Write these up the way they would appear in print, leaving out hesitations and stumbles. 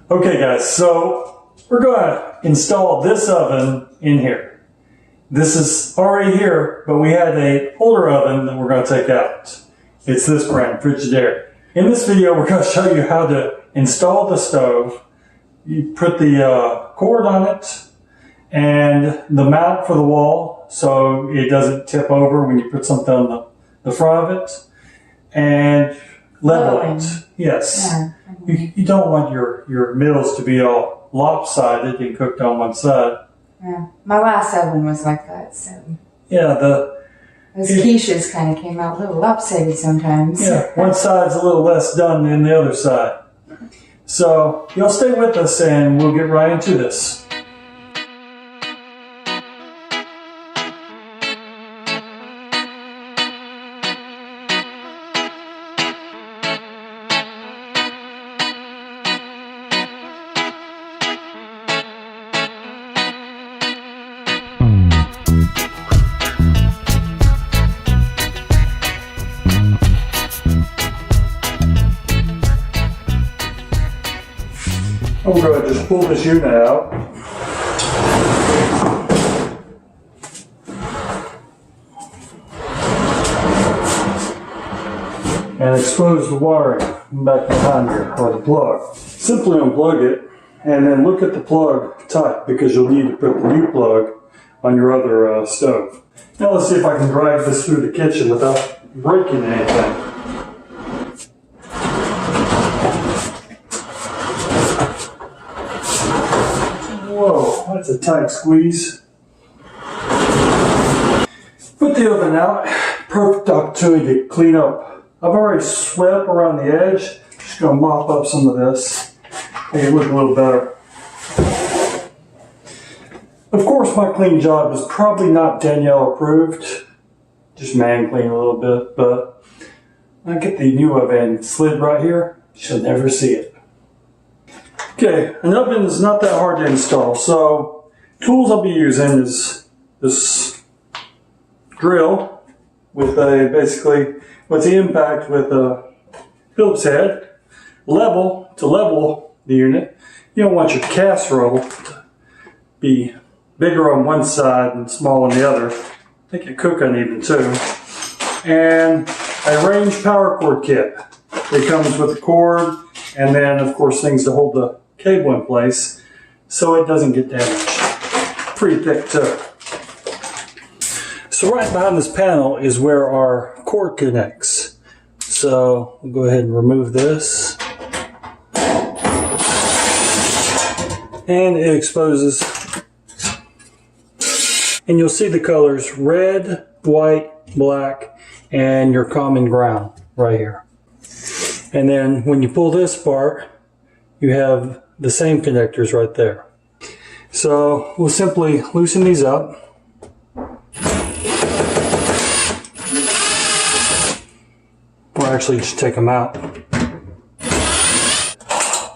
Okay guys, so we're going to install this oven in here. This is already here, but we had an older oven that we're going to take out. It's this brand, Frigidaire. In this video, we're going to show you how to install the stove. You put the cord on it and the mount for the wall so it doesn't tip over when you put something on the front of it. And level it. Yes. Yeah. You don't want your meals to be all lopsided and cooked on one side. Yeah. My last oven was like that, so. Yeah, those quiches kind of came out a little lopsided sometimes. Yeah, one side's a little less done than the other side. So you'll stay with us and we'll get right into this. I'm going to just pull this unit out. And expose the wiring back behind here, or the plug. Simply unplug it and then look at the plug type because you'll need to put the new plug on your other stove. Now let's see if I can drag this through the kitchen without breaking anything. Whoa, that's a tight squeeze. Put the oven out. Perfect opportunity to clean up. I've already swept around the edge. Just going to mop up some of this. Make it look a little better. Of course, my clean job is probably not Danielle approved. Just man clean a little bit, but I get the new oven slid right here. She'll never see it. Okay, an oven is not that hard to install, so tools I'll be using is this drill with a basically what's the impact with a Phillips head, level to level the unit. You don't want your casserole to be bigger on one side and small on the other. Make it cook uneven too. And a range power cord kit. It comes with a cord and then of course things to hold the cable in place so it doesn't get damaged. Pretty thick too. So right behind this panel is where our cord connects. So we'll go ahead and remove this. And it exposes. And you'll see the colors red, white, black, and your common ground right here. And then when you pull this apart, you have the same connectors right there. So we'll simply loosen these up. Or actually just take them out.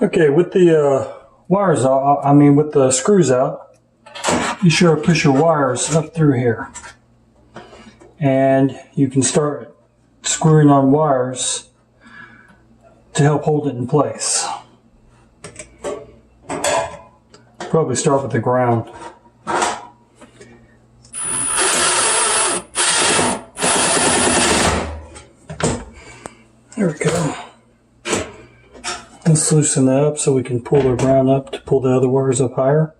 Okay, with the wires out, with the screws out, be sure to push your wires up through here. And you can start screwing on wires to help hold it in place. Probably start with the ground. There we go. Let's loosen that up so we can pull the ground up to pull the other wires up higher.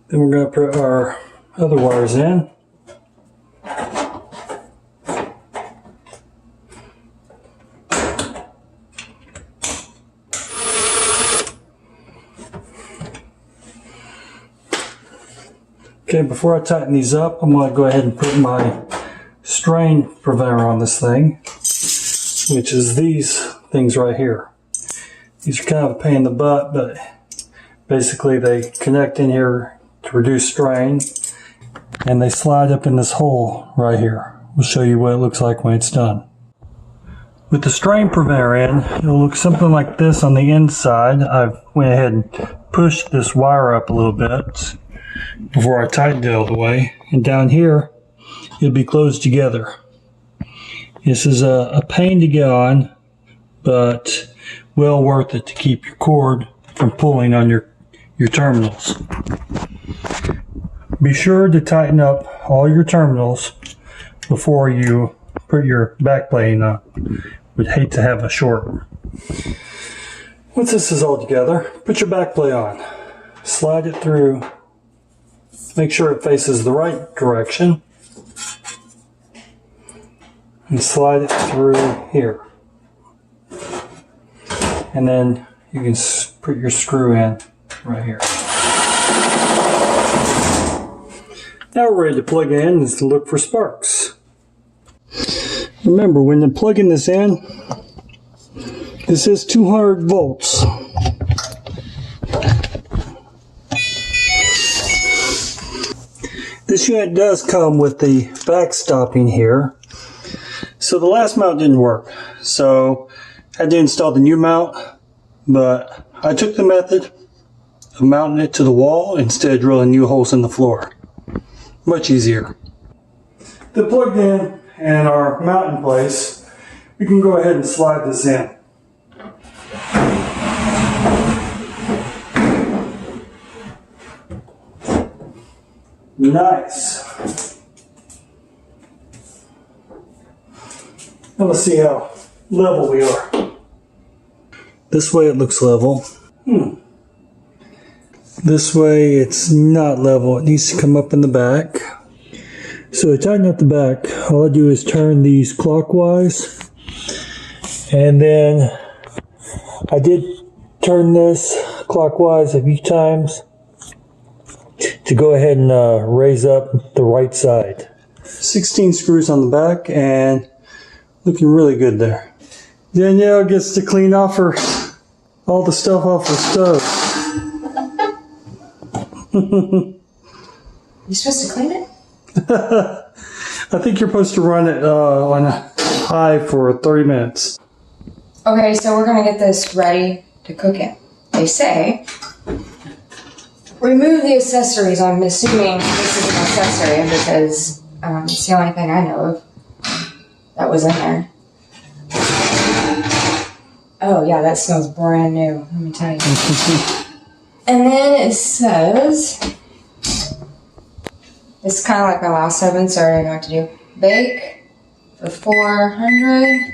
Then we're going to put our other wires in. Okay, before I tighten these up, I'm going to go ahead and put my strain preventer on this thing, which is these things right here. These are kind of a pain in the butt, but basically they connect in here to reduce strain, and they slide up in this hole right here. We'll show you what it looks like when it's done. With the strain preventer in, it'll look something like this on the inside. I've went ahead and pushed this wire up a little bit before I tightened it all the way. And down here, it'll be closed together. This is a pain to get on, but well worth it to keep your cord from pulling on your terminals. Be sure to tighten up all your terminals before you put your backplane on. Would hate to have a short. Once this is all together, put your backplate on. Slide it through. Make sure it faces the right direction. And slide it through here. And then you can put your screw in right here. Now we're ready to plug in and to look for sparks. Remember, when you're plugging this in, this is 200 volts. This unit does come with the backstopping here. So the last mount didn't work. So I had to install the new mount, but I took the method of mounting it to the wall instead of drilling new holes in the floor. Much easier. The plugged in and our mount in place, we can go ahead and slide this in. Nice. Now let's see how level we are. This way it looks level. This way it's not level. It needs to come up in the back. So to tighten up the back, all I do is turn these clockwise. And then I did turn this clockwise a few times to go ahead and raise up the right side. 16 screws on the back and looking really good there. Danielle gets to clean off all the stuff off the stove. You supposed to clean it? I think you're supposed to run it on high for 30 minutes. Okay, so we're gonna get this ready to cook in. They say, remove the accessories. I'm assuming this is an accessory because it's the only thing I know of that was in there. Oh yeah, that smells brand new, let me tell you. And then it says, it's kind of like my last oven, so I already know what to do. Bake for 400,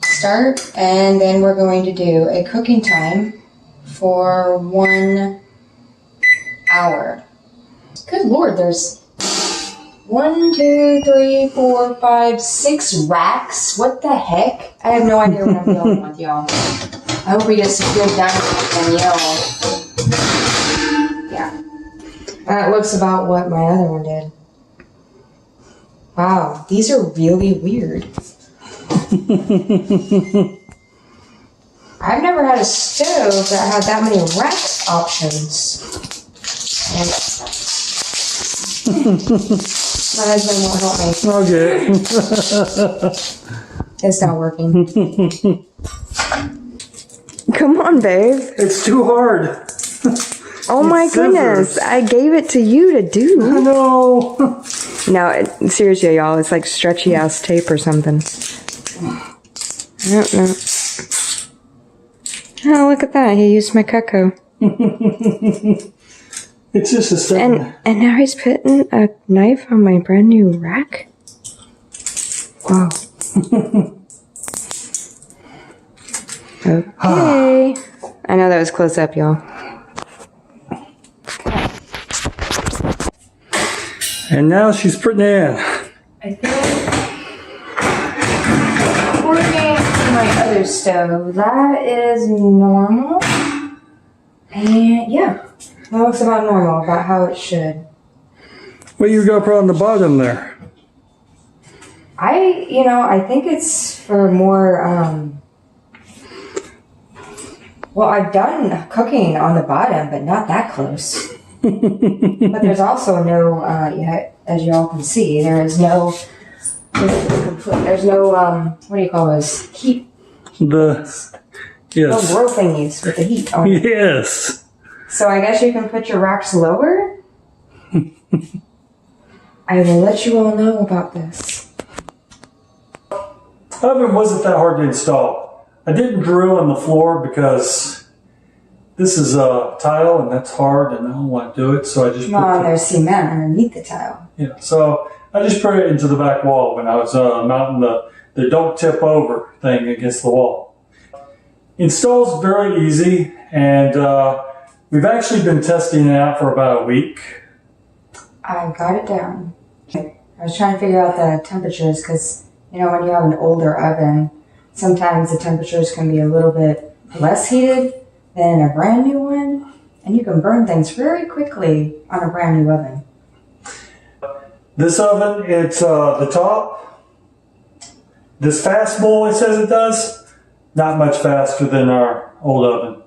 start, and then we're going to do a cooking time for 1 hour. Good Lord, there's 1, 2, 3, 4, 5, 6 racks. What the heck? I have no idea what I'm dealing with, y'all. I hope we get some good dining with Danielle. Yeah. That looks about what my other one did. Wow, these are really weird. I've never had a stove that had that many rack options. My husband won't help me. Okay. It's not working. Come on, babe. It's too hard. Oh my goodness, I gave it to you to do. I know. No, seriously, y'all, it's like stretchy ass tape or something. I don't know. Oh, look at that. He used my cocoa. It's just a second. And now he's putting a knife on my brand new rack? Wow. Okay. I know that was close up, y'all. And now she's putting it in. I think according to my other stove, that is normal. And yeah, that looks about normal, about how it should. What you got put on the bottom there? I think it's for more, well, I've done cooking on the bottom, but not that close. But there's also no, as y'all can see, there's no, what do you call those? Heat. Yes. No grill thingies with the heat on it. Yes. So I guess you can put your racks lower? I will let you all know about this. Oven wasn't that hard to install. I didn't drill in the floor because this is a tile and that's hard and I don't want to do it, so I just Well, there's cement underneath the tile. Yeah, so I just put it into the back wall when I was mounting the don't tip over thing against the wall. Install's very easy, and we've actually been testing it out for about a week. I got it down. I was trying to figure out the temperatures because, you know, when you have an older oven, sometimes the temperatures can be a little bit less heated than a brand new one, and you can burn things very quickly on a brand new oven. This oven, it's the top. This fast boil, it says it does. Not much faster than our old oven.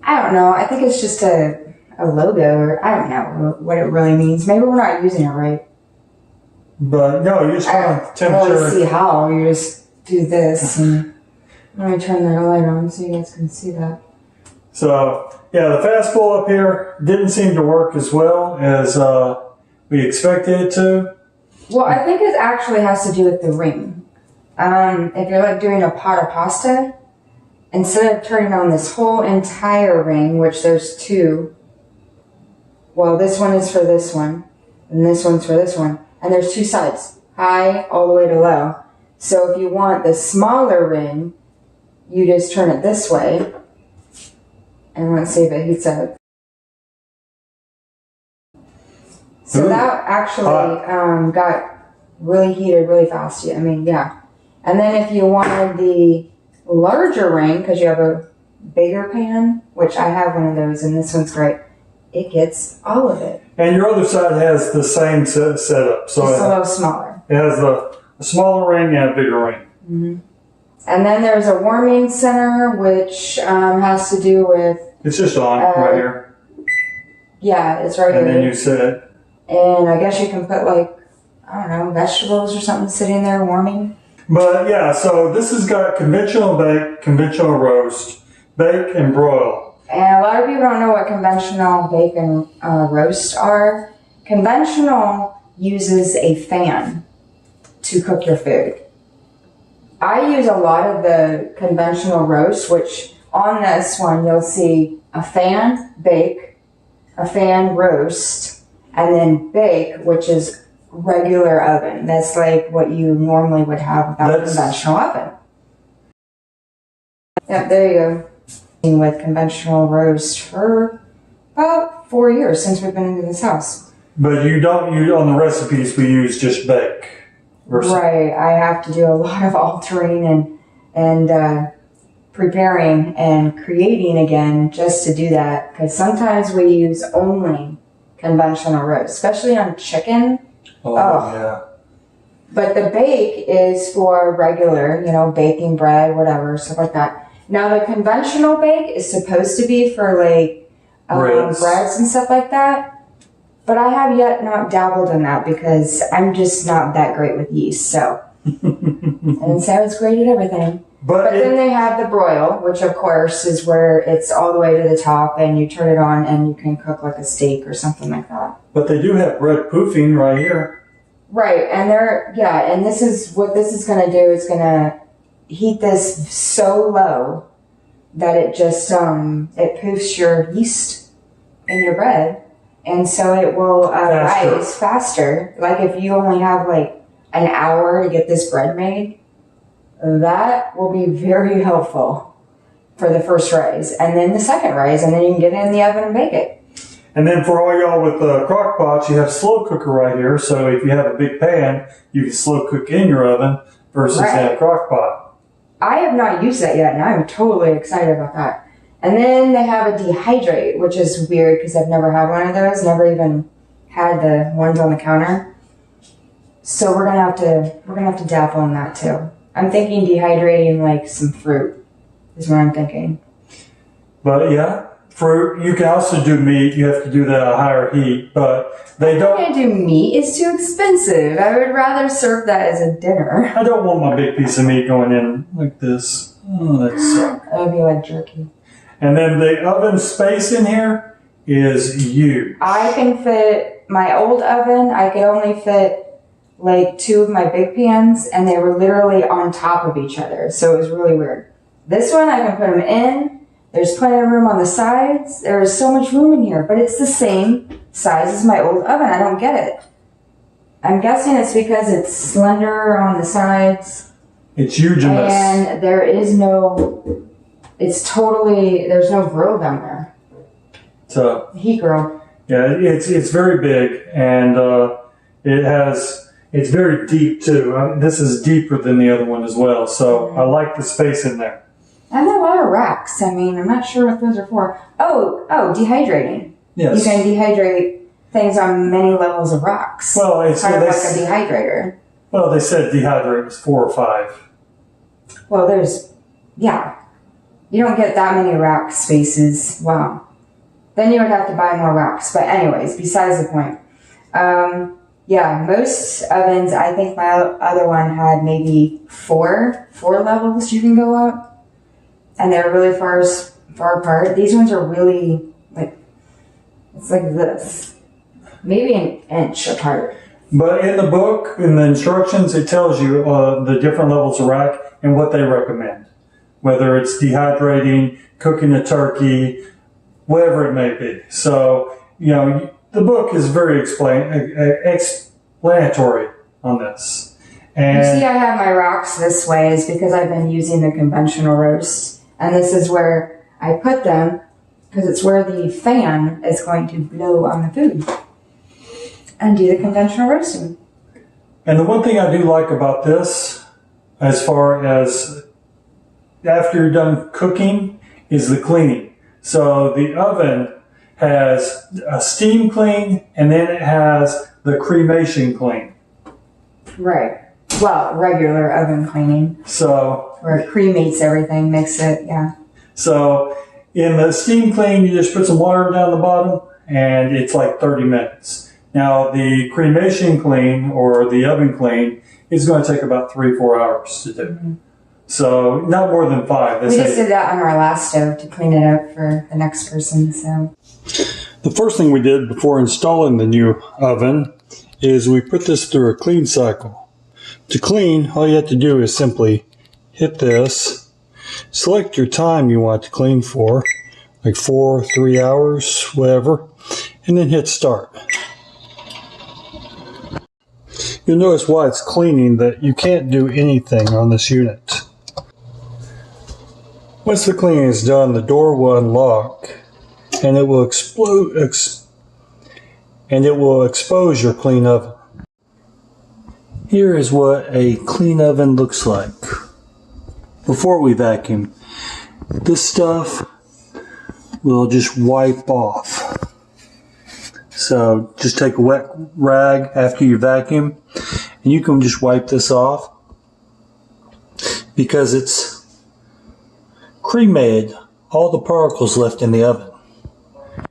I don't know. I think it's just a logo, or I don't know what it really means. Maybe we're not using it right. But no, you just want I temperature. don't really see how. You just do this, and let me turn the light on so you guys can see that. So yeah, the fast boil up here didn't seem to work as well as we expected it to. Well, I think it actually has to do with the ring. If you're like doing a pot of pasta, instead of turning on this whole entire ring, which there's two, well, this one is for this one, and this one's for this one, and there's two sides, high all the way to low. So if you want the smaller ring, you just turn it this way, and let's see if it heats up. So that actually got really heated really fast. I mean, yeah. And then if you wanted the larger ring, because you have a bigger pan, which I have one of those, and this one's great, it gets all of it. And your other side has the same setup. So it's a little smaller. It has a smaller ring and a bigger ring. Mm-hmm. And then there's a warming center, which has to do with... It's just on right here. Yeah, it's right here. And then you set it. And I guess you can put, like, I don't know, vegetables or something sitting there warming. But yeah, so this has got conventional bake, conventional roast, bake, and broil. And a lot of people don't know what conventional bake and roast are. Conventional uses a fan to cook your food. I use a lot of the conventional roast, which on this one you'll see a fan bake, a fan roast, and then bake, which is regular oven. That's like what you normally would have without a conventional oven. Yep, there you go. With conventional roast for about 4 years since we've been into this house. But you don't use, on the recipes we use just bake. Right, I have to do a lot of altering and preparing and creating again just to do that, because sometimes we use only conventional roast, especially on chicken. Oh, yeah. But the bake is for regular, you know, baking bread, whatever, stuff like that. Now the conventional bake is supposed to be for like breads and stuff like that. But I have yet not dabbled in that because I'm just not that great with yeast, so. And Sarah's great at everything. But then they have the broil, which of course is where it's all the way to the top and you turn it on and you can cook like a steak or something like that. But they do have bread proofing right here. Right, and and this is what this is going to do. It's going to heat this so low that it just, it poofs your yeast in your bread. And so it will rise faster. Like if you only have like an hour to get this bread made, that will be very helpful for the first rise. And then the second rise, and then you can get it in the oven and bake it. And then for all y'all with crock pots, you have slow cooker right here. So if you have a big pan, you can slow cook in your oven versus in a crock pot. I have not used that yet, and I'm totally excited about that. And then they have a Dehydrator, which is weird because I've never had one of those. Never even had the ones on the counter. So we're gonna have to dabble in that too. I'm thinking dehydrating like some fruit is what I'm thinking. But yeah, fruit. You can also do meat. You have to do that at a higher heat, but they don't. I'm gonna do meat. It's too expensive. I would rather serve that as a dinner. I don't want my big piece of meat going in like this. Oh, that sucks. That would be like jerky. And then the oven space in here is huge. I can fit my old oven. I could only fit like 2 of my big pans, and they were literally on top of each other. So it was really weird. This one, I can put them in. There's plenty of room on the sides. There is so much room in here, but it's the same size as my old oven. I don't get it. I'm guessing it's because it's slender on the sides. It's huge in this. And there is no, there's no grill down there. So, Heat grill. yeah, it's very big, and it's very deep too. This is deeper than the other one as well, so I like the space in there. And there are a lot of racks. I mean, I'm not sure what those are for. Oh, dehydrating. Yes. You can dehydrate things on many levels of racks. Well, it's kind of like a dehydrator. Well, they said dehydrate was 4 or 5. Well, you don't get that many rack spaces. Wow. Then you would have to buy more racks. But anyways, besides the point. Yeah, most ovens, I think my other one had maybe 4 levels you can go up. And they're really far apart. These ones are really, like, it's like this. Maybe an inch apart. But in the book, in the instructions, it tells you the different levels of rack and what they recommend. Whether it's dehydrating, cooking a turkey, whatever it may be. So, the book is very explanatory on this. And you see I have my racks this way is because I've been using the conventional roast. And this is where I put them because it's where the fan is going to blow on the food and do the conventional roasting. And the one thing I do like about this, as far as after you're done cooking, is the cleaning. So the oven has a steam clean, and then it has the cremation clean. Right. Well, regular oven cleaning. So where it cremates everything, makes it, yeah. So in the steam clean, you just put some water down the bottom, and it's like 30 minutes. Now the cremation clean or the oven clean is going to take about 3-4 hours to do. Mm-hmm. So not more than 5. We just did that on our last stove to clean it up for the next person. So the first thing we did before installing the new oven is we put this through a clean cycle. To clean, all you have to do is simply hit this, select your time you want to clean for, like 4, 3 hours, whatever, and then hit start. You'll notice while it's cleaning that you can't do anything on this unit. Once the cleaning is done, the door will unlock and it will expose your clean oven. Here is what a clean oven looks like before we vacuum. This stuff will just wipe off. So just take a wet rag after you vacuum and you can just wipe this off because it's cremated all the particles left in the oven.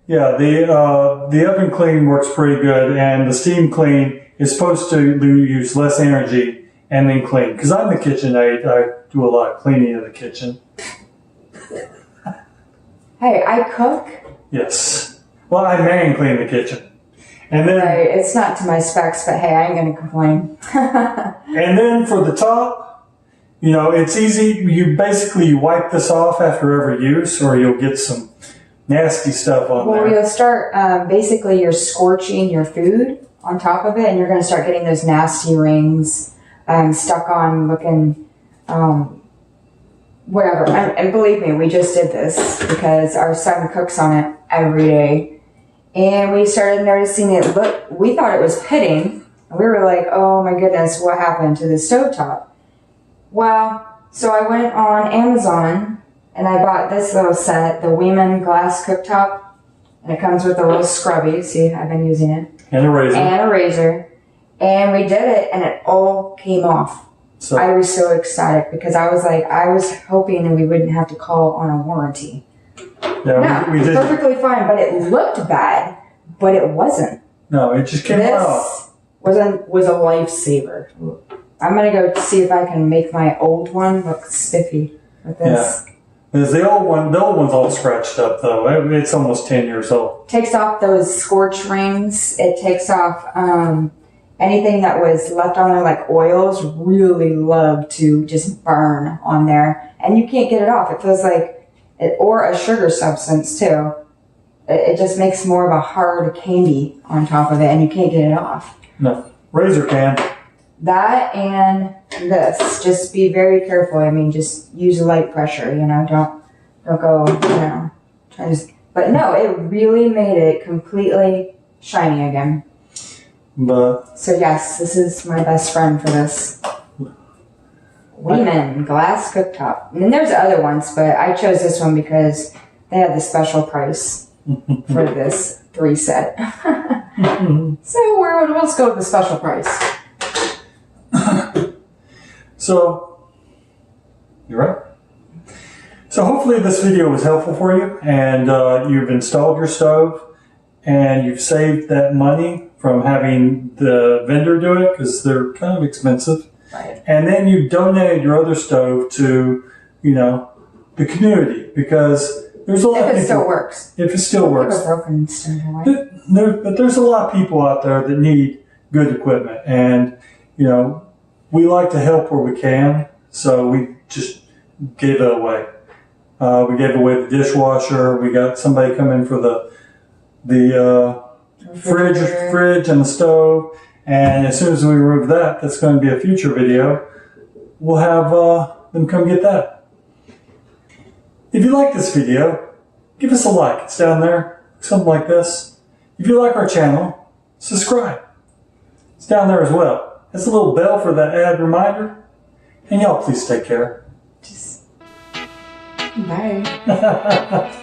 Yeah, the oven clean works pretty good, and the steam clean is supposed to use less energy and then clean. Because I'm the kitchen aide, I do a lot of cleaning of the kitchen. Hey, I cook. Yes. Well, I man clean the kitchen. And then, right, it's not to my specs, but hey, I ain't going to complain. And then for the top, it's easy. You basically wipe this off after every use, or you'll get some nasty stuff on there. Well, you'll start, basically you're scorching your food on top of it, and you're going to start getting those nasty rings stuck on looking, whatever. And believe me, we just did this because our son cooks on it every day. And we started noticing we thought it was pitting. And we were like, oh my goodness, what happened to the stovetop? Well, so I went on Amazon and I bought this little set, the Weiman glass cooktop. And it comes with a little scrubby. See, I've been using it. And a razor. And a razor. And we did it and it all came off. So I was so ecstatic because I was hoping that we wouldn't have to call on a warranty. Yeah, no, we did. Perfectly fine, but it looked bad, but it wasn't. No, it just came out. This was a lifesaver. I'm going to go see if I can make my old one look spiffy with this. Yeah. Because the old one's all scratched up though. It's almost 10 years old. Takes off those scorch rings. It takes off anything that was left on there, like oils. Really love to just burn on there, and you can't get it off. It feels like or a sugar substance too. It just makes more of a hard candy on top of it, and you can't get it off. No, razor can. That and this. Just be very careful. I mean, just use light pressure. You know, don't go. You know, try to. But no, it really made it completely shiny again. But so yes, this is my best friend for this. Weiman glass cooktop. And there's other ones, but I chose this one because they had the special price for this 3 set. So let's go with the special price. So, you're right. So hopefully this video was helpful for you, and you've installed your stove, and you've saved that money from having the vendor do it, because they're kind of expensive. Right. And then you donated your other stove to, you know, the community, because there's a lot of people. If it still works. If it still works. People broken stove, right? But there's a lot of people out there that need good equipment, and, you know, we like to help where we can, so we just gave it away. We gave away the dishwasher. We got somebody come in for the fridge and the stove. And as soon as we remove that, that's going to be a future video. We'll have them come get that. If you like this video, give us a like. It's down there, something like this. If you like our channel, subscribe. It's down there as well. There's a little bell for that ad reminder. And y'all please take care. Bye.